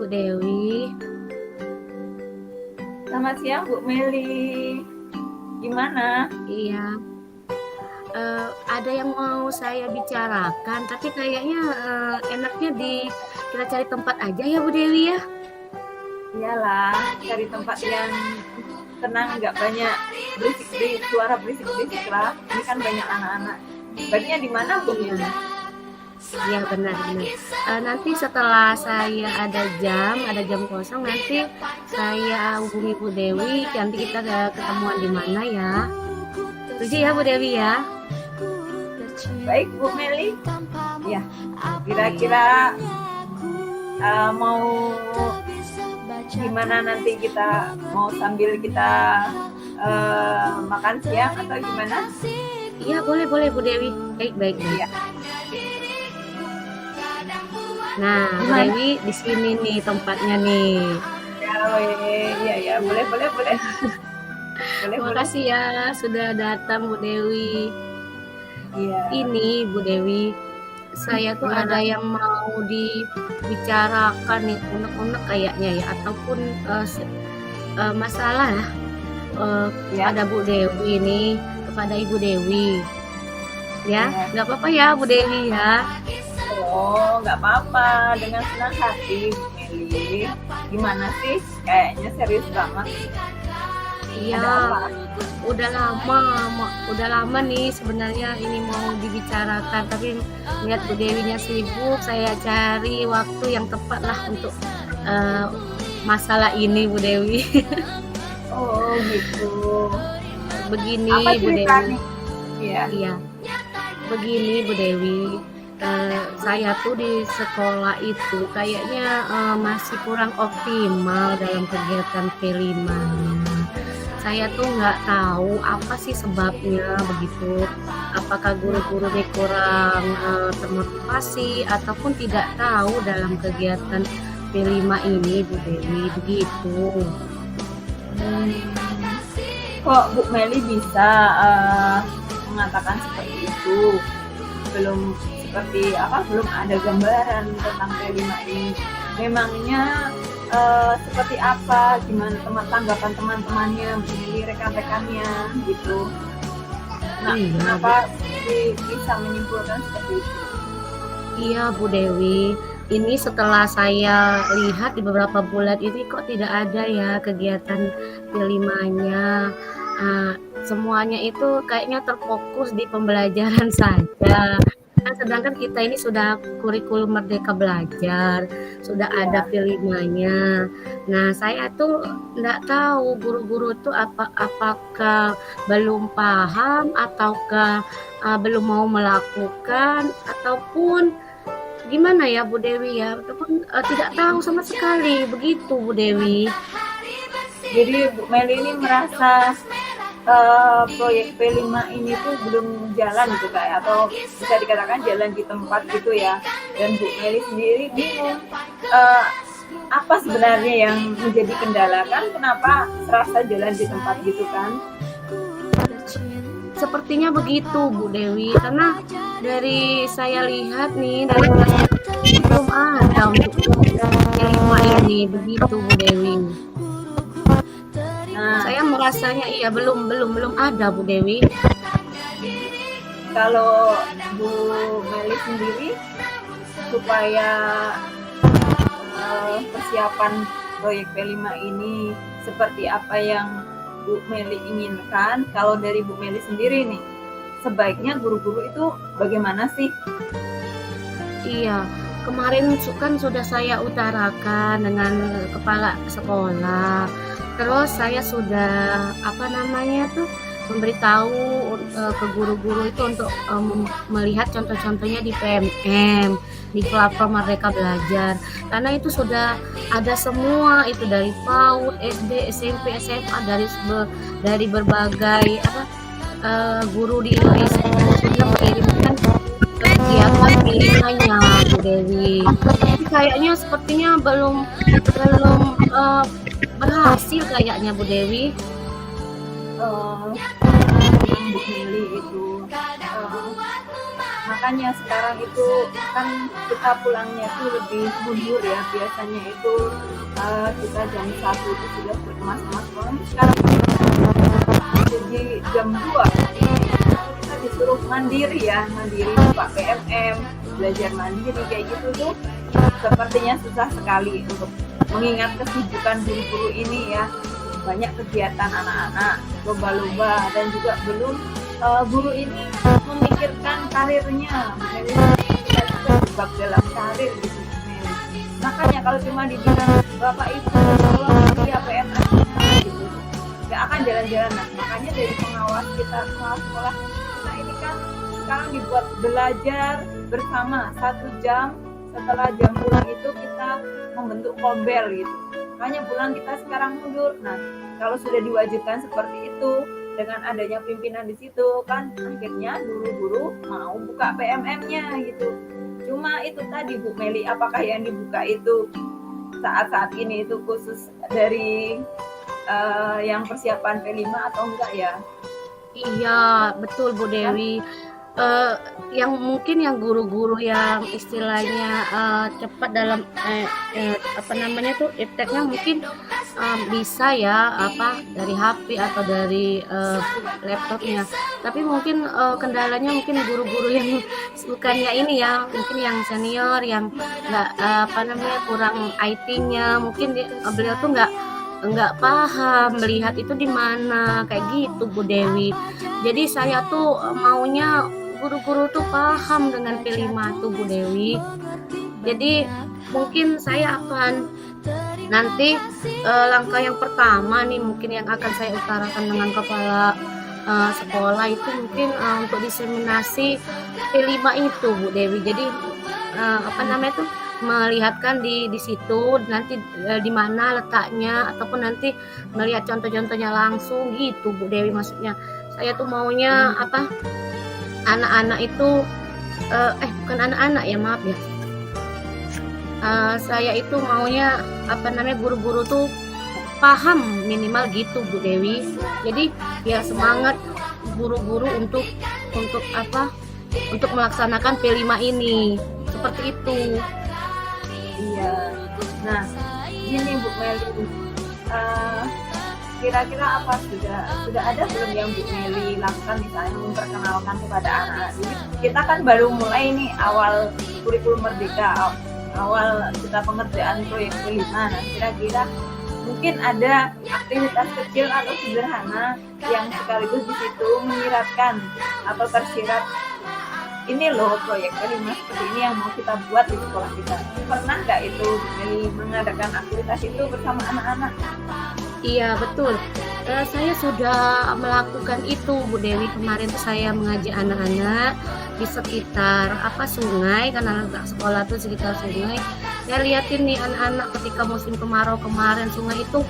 Bu Dewi. Selamat siang Bu Meli. Gimana? Iya, ada yang mau saya bicarakan, tapi kayaknya enaknya kita cari tempat aja ya Bu Dewi ya. Iyalah, cari tempat yang tenang, nggak banyak suara berisik lah. Ini kan banyak anak-anak. Baiknya di mana Bu? Iya benar-benar. Nanti setelah saya ada jam kosong, nanti saya hubungi Bu Dewi. Nanti kita ketemuan di mana ya? Setuju ya Bu Dewi ya? Baik Bu Meli. Ya, kira-kira mau gimana nanti kita mau sambil kita makan siang atau gimana? Iya boleh Bu Dewi. Baik. Ya. Nah, Bu Dewi di sini nih tempatnya nih. Ya, boleh. Terima kasih ya sudah datang Bu Dewi. Iya. Ini Bu Dewi, saya tuh ada yang mau dibicarakan nih, unek-unek kayaknya ya, ataupun masalah kepada Bu Dewi nih, kepada Ibu Dewi. Ya, nggak apa-apa ya Bu Dewi ya. Oh, nggak apa-apa, dengan senang hati Bu Meli. Gimana sih? Kayaknya serius banget. Iya, udah lama nih sebenarnya ini mau dibicarakan, tapi lihat Bu Dewinya sibuk, saya cari waktu yang tepat lah untuk masalah ini Bu Dewi. Oh gitu. Begini Apa Bu Dewi. Iya. Begini Bu Dewi. Saya tuh di sekolah itu kayaknya masih kurang optimal dalam kegiatan P5-nya. Saya tuh nggak tahu apa sih sebabnya begitu. Apakah guru-guru ini kurang termotivasi ataupun tidak tahu dalam kegiatan P5 ini Bu Dewi begitu. Kok Bu Meli bisa mengatakan seperti itu? Belum ada gambaran tentang P5 ini. Memangnya seperti apa, gimana tanggapan teman-temannya, rekan-rekannya gitu. Nah, kenapa bisa menyimpulkan seperti itu? Iya Bu Dewi, ini setelah saya lihat di beberapa bulan ini kok tidak ada ya kegiatan P5-nya. Semuanya itu kayaknya terfokus di pembelajaran saja. Sedangkan kita ini sudah kurikulum Merdeka Belajar, sudah ada P5-nya. Nah, saya tuh nggak tahu guru-guru tuh apakah belum paham ataukah belum mau melakukan ataupun gimana ya Bu Dewi ya, ataupun tidak tahu sama sekali begitu Bu Dewi. Jadi Bu Meli ini merasa proyek P5 ini tuh belum jalan gitu kayak, atau bisa dikatakan jalan di tempat gitu ya, dan Bu Meli sendiri bingung apa sebenarnya yang menjadi kendala, kan kenapa serasa jalan di tempat gitu kan? Sepertinya begitu Bu Dewi, karena dari saya lihat nih dari belum ada untuk P5 ini begitu Bu Dewi. Nah, saya merasanya belum ada Bu Dewi. Kalau Bu Meli sendiri supaya persiapan proyek P5 ini seperti apa yang Bu Meli inginkan, kalau dari Bu Meli sendiri nih, sebaiknya guru-guru itu bagaimana sih? Iya, kemarin kan sudah saya utarakan dengan kepala sekolah. Terus saya sudah memberitahu ke guru-guru itu untuk melihat contoh-contohnya di PMM, di platform Merdeka Belajar, karena itu sudah ada semua, itu dari PAUD, SD, SMP, SMA, dari berbagai guru di Indonesia sudah mengirimkan kegiatan P5-nya Bu Dewi. Tapi kayaknya sepertinya belum berhasil kayaknya Bu Dewi. Bu Meli itu Makanya sekarang itu kan kita pulangnya tuh lebih mundur ya. Biasanya itu kita jam 1 itu sudah berkemas-kemas pulang. Sekarang jadi jam 2 kita disuruh mandiri ya, mandiri buka PMM, belajar mandiri kayak gitu tuh sepertinya susah sekali untuk mengingat kesibukan guru-guru ini ya. Banyak kegiatan anak-anak, lomba-lomba, dan juga belum guru ini memikirkan karirnya, terjebak dalam karir gitu. Makanya kalau cuma dibilang bapak ibu tolong dia PMS gitu, nggak akan jalan-jalan. Nah, makanya dari pengawas kita, pengawas sekolah kita ini kan sekarang dibuat belajar bersama 1 jam setelah jam pulang itu kita membentuk kombel gitu. Makanya pulang kita sekarang mundur. Nah, kalau sudah diwajibkan seperti itu dengan adanya pimpinan di situ kan akhirnya guru-guru mau buka PMM-nya gitu. Cuma itu tadi Bu Meli, apakah yang dibuka itu saat-saat ini itu khusus dari yang persiapan P5 atau enggak ya? Iya, betul Bu Dewi. Yang mungkin yang guru-guru yang istilahnya cepat dalam apa namanya tuh ipteknya mungkin bisa ya apa dari HP atau dari laptopnya. Tapi mungkin kendalanya mungkin guru-guru yang bukannya ini ya, mungkin yang senior yang nggak apa namanya kurang IT-nya, mungkin beliau tuh nggak paham melihat itu di mana kayak gitu Bu Dewi. Jadi saya tuh maunya guru-guru tuh paham dengan P5 tuh Bu Dewi. Jadi mungkin saya akan nanti langkah yang pertama nih mungkin yang akan saya utarakan dengan kepala sekolah itu mungkin untuk diseminasi P5 itu Bu Dewi. Jadi apa namanya tuh melihatkan di situ nanti di mana letaknya ataupun nanti melihat contoh-contohnya langsung gitu Bu Dewi. Maksudnya saya tuh maunya apa anak-anak itu bukan anak-anak ya, maaf ya, saya itu maunya apa namanya guru-guru tuh paham minimal gitu Bu Dewi. Jadi biar semangat guru-guru untuk apa untuk melaksanakan P5 ini seperti itu. Iya. Nah, gini Bu Meli, kira-kira apa sudah ada belum yang Bu Meli lakukan misalnya memperkenalkan kepada anak-anak? Jadi kita kan baru mulai nih awal kurikulum merdeka, awal kita pengerjaan proyek P5. Nah, kira-kira mungkin ada aktivitas kecil atau sederhana yang sekaligus di situ menyiratkan atau tersirat ini loh proyek P5 seperti ini yang mau kita buat di sekolah kita. Pernah nggak itu mengadakan aktivitas itu bersama anak-anak? Iya betul, saya sudah melakukan itu Bu Dewi. Kemarin tuh saya mengajak anak-anak di sekitar apa sungai, karena anak sekolah tuh sekitar sungai. Saya liatin nih anak-anak ketika musim kemarau kemarin sungai itu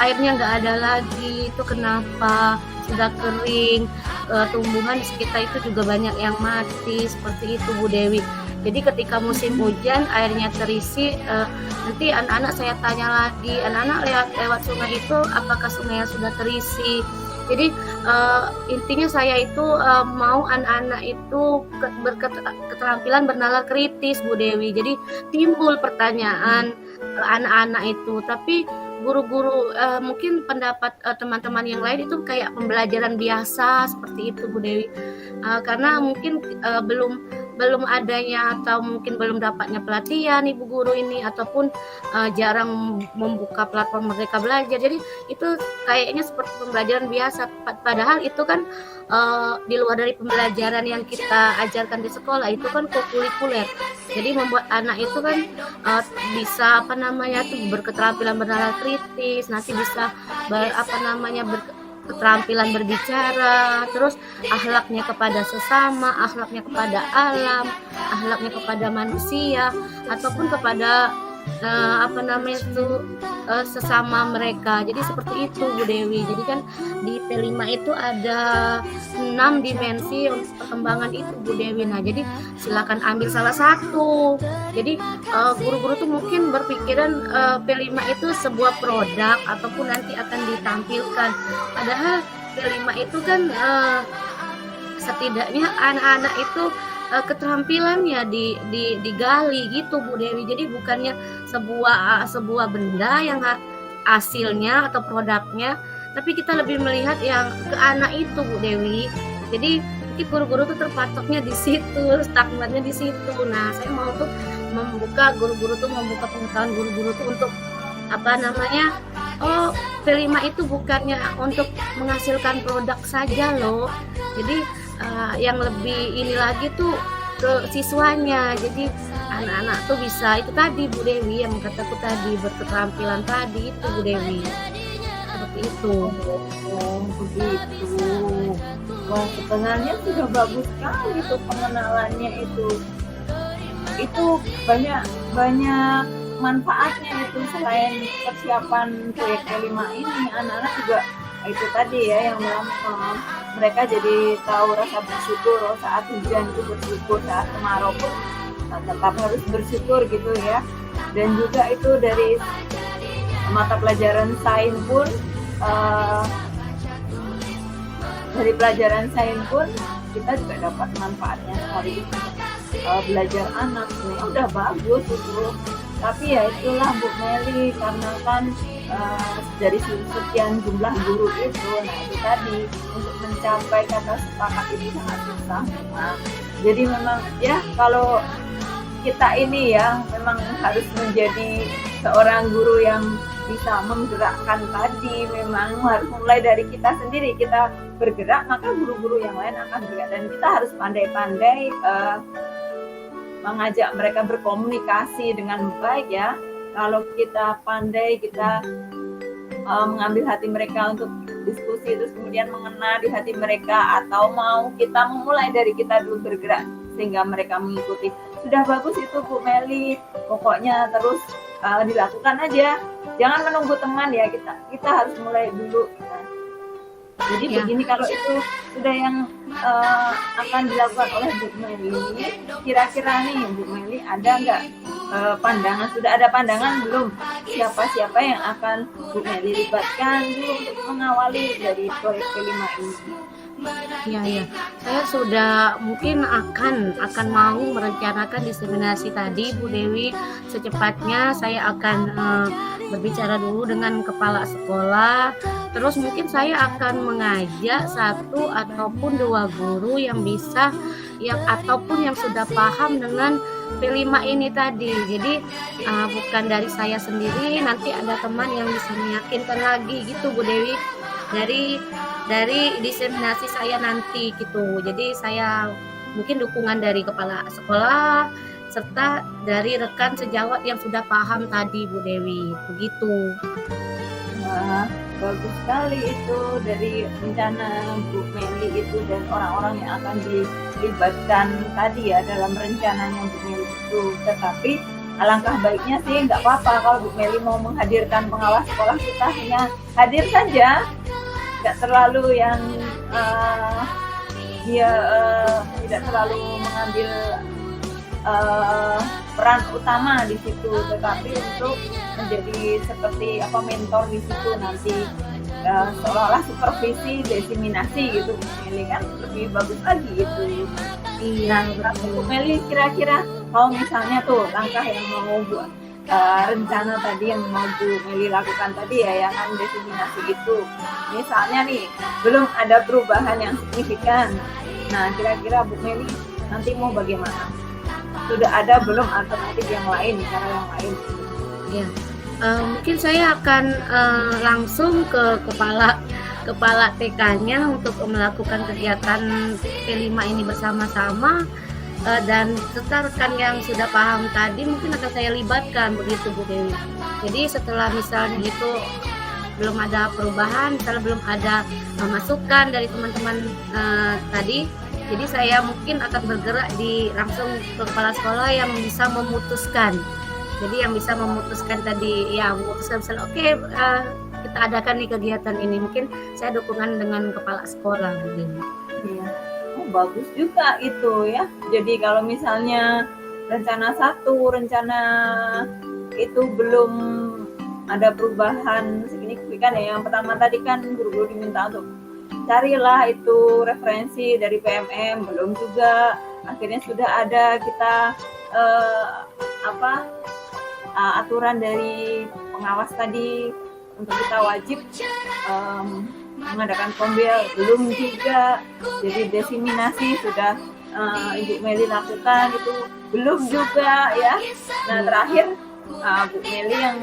airnya nggak ada lagi. Itu kenapa? Sudah kering, tumbuhan di sekitar itu juga banyak yang mati seperti itu Bu Dewi. Jadi ketika musim hujan airnya terisi, nanti anak-anak saya tanya lagi, anak-anak lewat sungai itu apakah sungainya sudah terisi. Jadi intinya saya itu mau anak-anak itu berketerampilan bernalar kritis Bu Dewi. Jadi timbul pertanyaan anak-anak itu, tapi guru-guru mungkin pendapat teman-teman yang lain itu kayak pembelajaran biasa seperti itu Bu Dewi, karena mungkin belum adanya atau mungkin belum dapatnya pelatihan ibu guru ini ataupun jarang membuka platform Merdeka Belajar. Jadi itu kayaknya seperti pembelajaran biasa, padahal itu kan di luar dari pembelajaran yang kita ajarkan di sekolah, itu kan kokurikuler. Jadi membuat anak itu kan bisa apa namanya tuh berketerampilan bernalar kritis, nanti bisa keterampilan berbicara, terus akhlaknya kepada sesama, akhlaknya kepada alam, akhlaknya kepada manusia ataupun kepada sesama mereka. Jadi seperti itu Bu Dewi. Jadi kan di P5 itu ada 6 dimensi untuk perkembangan itu Bu Dewi. Nah jadi silakan ambil salah satu. Jadi guru-guru tuh mungkin berpikiran P5 itu sebuah produk ataupun nanti akan ditampilkan. Padahal P5 itu kan setidaknya anak-anak itu keterampilannya digali gitu Bu Dewi. Jadi bukannya sebuah benda yang hasilnya atau produknya, tapi kita lebih melihat yang ke anak itu Bu Dewi. Jadi mungkin guru-guru tuh terpatoknya di situ, stagnan di situ. Nah, saya mau tuh membuka pengetahuan guru-guru tuh untuk apa namanya? Oh, P5 itu bukannya untuk menghasilkan produk saja loh. Jadi yang lebih ini lagi tuh ke siswanya. Jadi anak-anak tuh bisa itu tadi Bu Dewi yang kataku tadi, berketerampilan tadi itu Bu Dewi. Seperti itu. Oh, begitu. Wah, sebenarnya sudah bagus sekali tuh pengenalannya itu. Itu banyak manfaatnya itu. Selain persiapan proyek P5 ini, anak-anak juga itu tadi ya yang mereka jadi tahu rasa bersyukur. Saat hujan itu bersyukur, saat kemarau pun tetap harus bersyukur gitu ya. Dan juga itu dari mata pelajaran sains pun kita juga dapat manfaatnya sekali. Belajar anak ini udah bagus itu, tapi ya itulah Bu Meli, karena kan dari sekian jumlah guru itu, nah itu tadi untuk mencapai kata sepakat itu sangat susah. Nah, jadi memang ya kalau kita ini ya memang harus menjadi seorang guru yang bisa menggerakkan tadi, memang harus mulai dari kita sendiri. Kita bergerak, maka guru-guru yang lain akan bergerak, dan kita harus pandai-pandai mengajak mereka berkomunikasi dengan baik ya. Kalau kita pandai, kita mengambil hati mereka untuk diskusi, terus kemudian mengena di hati mereka, atau mau kita memulai dari kita dulu bergerak sehingga mereka mengikuti. Sudah bagus itu Bu Meli, pokoknya terus dilakukan aja, jangan menunggu teman ya, kita harus mulai dulu. Jadi ya, begini, kalau itu sudah yang akan dilakukan oleh Bu Meli, kira-kira nih Bu Meli ada nggak pandangan, sudah ada pandangan belum siapa-siapa yang akan Bu Meli libatkan dulu untuk mengawali dari proyek P5 ini? Ya, saya sudah mungkin akan mau merencanakan diseminasi tadi Bu Dewi. Secepatnya saya akan berbicara dulu dengan kepala sekolah. Terus mungkin saya akan mengajak 1 ataupun 2 guru yang bisa ataupun yang sudah paham dengan P5 ini tadi. Jadi bukan dari saya sendiri, nanti ada teman yang bisa meyakinkan lagi gitu Bu Dewi, dari diseminasi saya nanti gitu. Jadi saya mungkin dukungan dari kepala sekolah serta dari rekan sejawat yang sudah paham tadi Bu Dewi, begitu. Nah, bagus sekali itu dari rencana Bu Meli itu, dan orang-orang yang akan dilibatkan tadi ya dalam rencananya Bu Meli itu. Tetapi alangkah baiknya sih nggak apa-apa kalau Bu Meli mau menghadirkan pengawas sekolah, kita hanya hadir saja, nggak terlalu yang dia tidak terlalu mengambil peran utama di situ, tetapi untuk menjadi seperti mentor di situ nanti, seolah-olah supervisi diseminasi gitu. Ini kan lebih bagus lagi gitu. Iya, Bu Meli, kira-kira kalau misalnya tuh langkah yang mau buat rencana tadi yang mau Bu Meli lakukan tadi ya, yang kan diseminasi itu, misalnya nih belum ada perubahan yang signifikan, nah kira-kira Bu Meli nanti mau bagaimana? Sudah ada belum alternatif yang lain, cara yang lain? Ya, mungkin saya akan langsung ke kepala TK-nya untuk melakukan kegiatan P5 ini bersama-sama, dan serta rekan yang sudah paham tadi mungkin akan saya libatkan, begitu Bu Dewi. Jadi setelah misalnya itu belum ada perubahan, misalnya belum ada masukan dari teman-teman tadi, jadi saya mungkin akan bergerak langsung ke kepala sekolah yang bisa memutuskan. Jadi yang bisa memutuskan tadi, ya memutuskan misalnya oke, kita adakan di kegiatan ini, mungkin saya dukungan dengan kepala sekolah begini. Iya. Oh, bagus juga itu ya. Jadi kalau misalnya rencana itu belum ada perubahan signifikan ya. Yang pertama tadi kan guru-guru diminta untuk carilah itu referensi dari PMM, belum juga akhirnya sudah ada kita eh, apa aturan dari pengawas tadi untuk kita wajib mengadakan kombel, belum juga. Jadi diseminasi sudah Ibu Meli lakukan, itu belum juga ya. Nah terakhir Bu Meli yang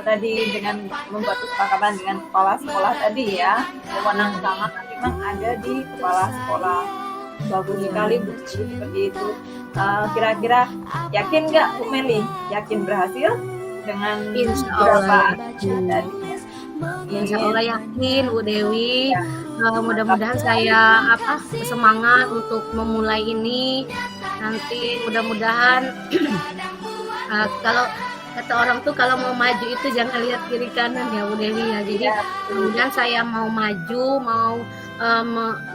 tadi dengan membuat kesepakatan dengan kepala sekolah tadi ya, wewenang utama memang ada di kepala sekolah. Bagus sekali Bu Meli seperti itu. Kira-kira yakin nggak Bu Meli? Yakin berhasil dengan Insya beberapa Allah tadi? Insya Allah yakin Bu Dewi. Mudah-mudahan saya semangat untuk memulai ini. Nanti mudah-mudahan kalau kata orang tuh kalau mau maju itu jangan lihat kiri kanan ya Bu Dewi ya. Jadi kemudian saya mau maju, mau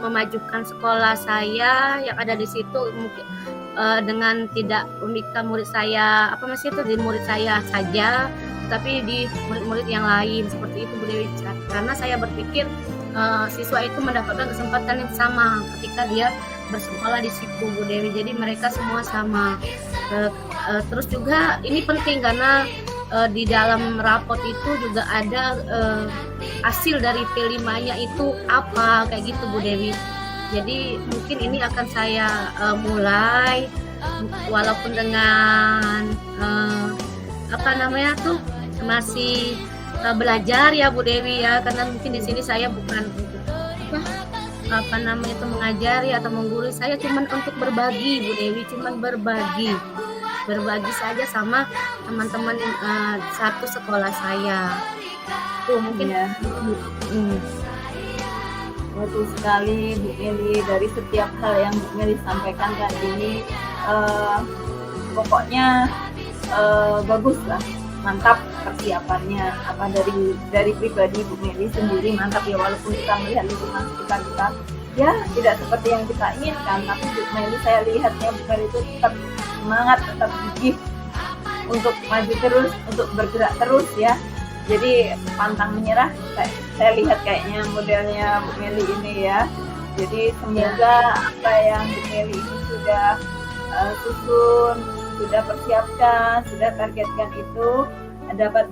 memajukan sekolah saya yang ada di situ, mungkin dengan tidak memikirkan murid saya di murid saya saja, tapi di murid-murid yang lain seperti itu Bu Dewi. Karena saya berpikir siswa itu mendapatkan kesempatan yang sama ketika dia bersekolah di situ Bu Dewi. Jadi mereka semua sama. Terus juga ini penting karena di dalam rapot itu juga ada hasil dari P5-nya itu apa kayak gitu Bu Dewi. Jadi mungkin ini akan saya mulai walaupun dengan masih belajar ya Bu Dewi ya, karena mungkin di sini saya bukan mengajari atau menggurui, saya cuman untuk berbagi Bu Dewi, berbagi saja sama teman-teman satu sekolah saya. Tuh mungkin ya. Betul sekali Bu Meli, dari setiap hal yang Bu Meli sampaikan tadi pokoknya bagus lah, mantap persiapannya. Dari pribadi Bu Meli sendiri mantap ya, walaupun kita melihat lingkungan sekitar kita ya tidak seperti yang kita inginkan, tapi Bu Meli, saya lihatnya Bu Meli itu tetap semangat, tetap gigih untuk maju terus, untuk bergerak terus ya. Jadi pantang menyerah, saya lihat kayaknya modelnya Bu Meli ini ya. Jadi semoga apa yang Bu Meli ini sudah susun, sudah persiapkan, sudah targetkan itu dapat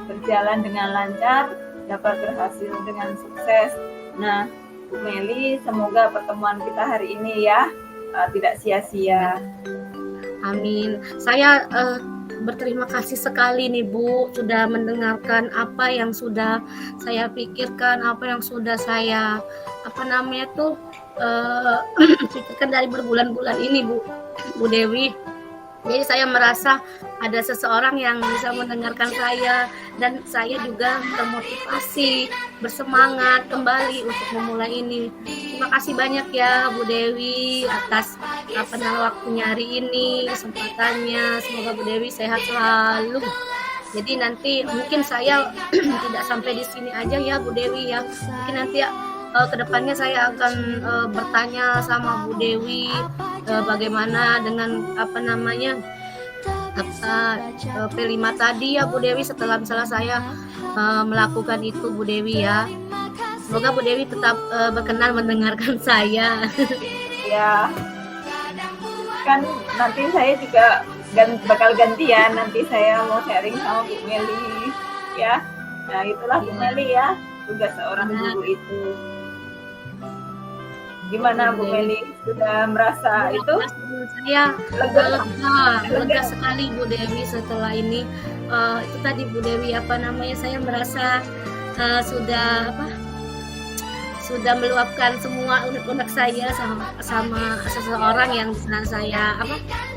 berjalan dengan lancar, dapat berhasil dengan sukses. Nah Bu Meli, semoga pertemuan kita hari ini ya tidak sia-sia. Amin. Saya berterima kasih sekali nih Bu, sudah mendengarkan apa yang sudah saya pikirkan, apa yang sudah saya pikirkan dari berbulan-bulan ini Bu Dewi. Jadi saya merasa ada seseorang yang bisa mendengarkan saya, dan saya juga termotivasi, bersemangat kembali untuk memulai ini. Terima kasih banyak ya Bu Dewi atas waktunya hari ini, kesempatannya. Semoga Bu Dewi sehat selalu. Jadi nanti mungkin saya tidak sampai di sini aja ya Bu Dewi ya. Mungkin nanti kedepannya saya akan bertanya sama Bu Dewi bagaimana dengan P5 tadi ya Bu Dewi, setelah misalnya saya melakukan itu Bu Dewi ya. Semoga Bu Dewi tetap berkenan mendengarkan saya. Ya, kan nanti saya juga bakal gantian, nanti saya mau sharing sama Bu Meli ya. Nah itulah Bu Meli ya, tugas seorang guru itu. Gimana Bu Meli, sudah merasa itu? Saya lega sekali Bu Dewi setelah ini. Itu tadi Bu Dewi saya merasa sudah meluapkan semua unek-unek saya sama seseorang yang bisa saya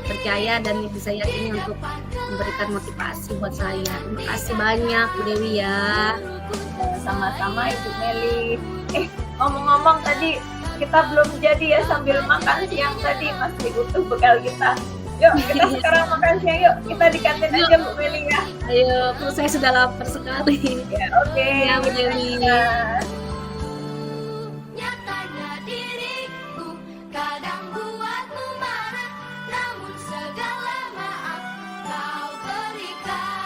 percaya dan bisa yakini untuk memberikan motivasi buat saya. Terima kasih banyak Bu Dewi ya. Sama-sama Ibu Meli. Ngomong-ngomong tadi kita belum jadi ya, sambil makan siang tadi masih utuh bekal kita. Yuk kita sekarang makan siang, yuk kita di kantin aja Bu Meli ya. Ayo, saya sudah lapar sekali. Ya, oke. Ya Bu Dewi.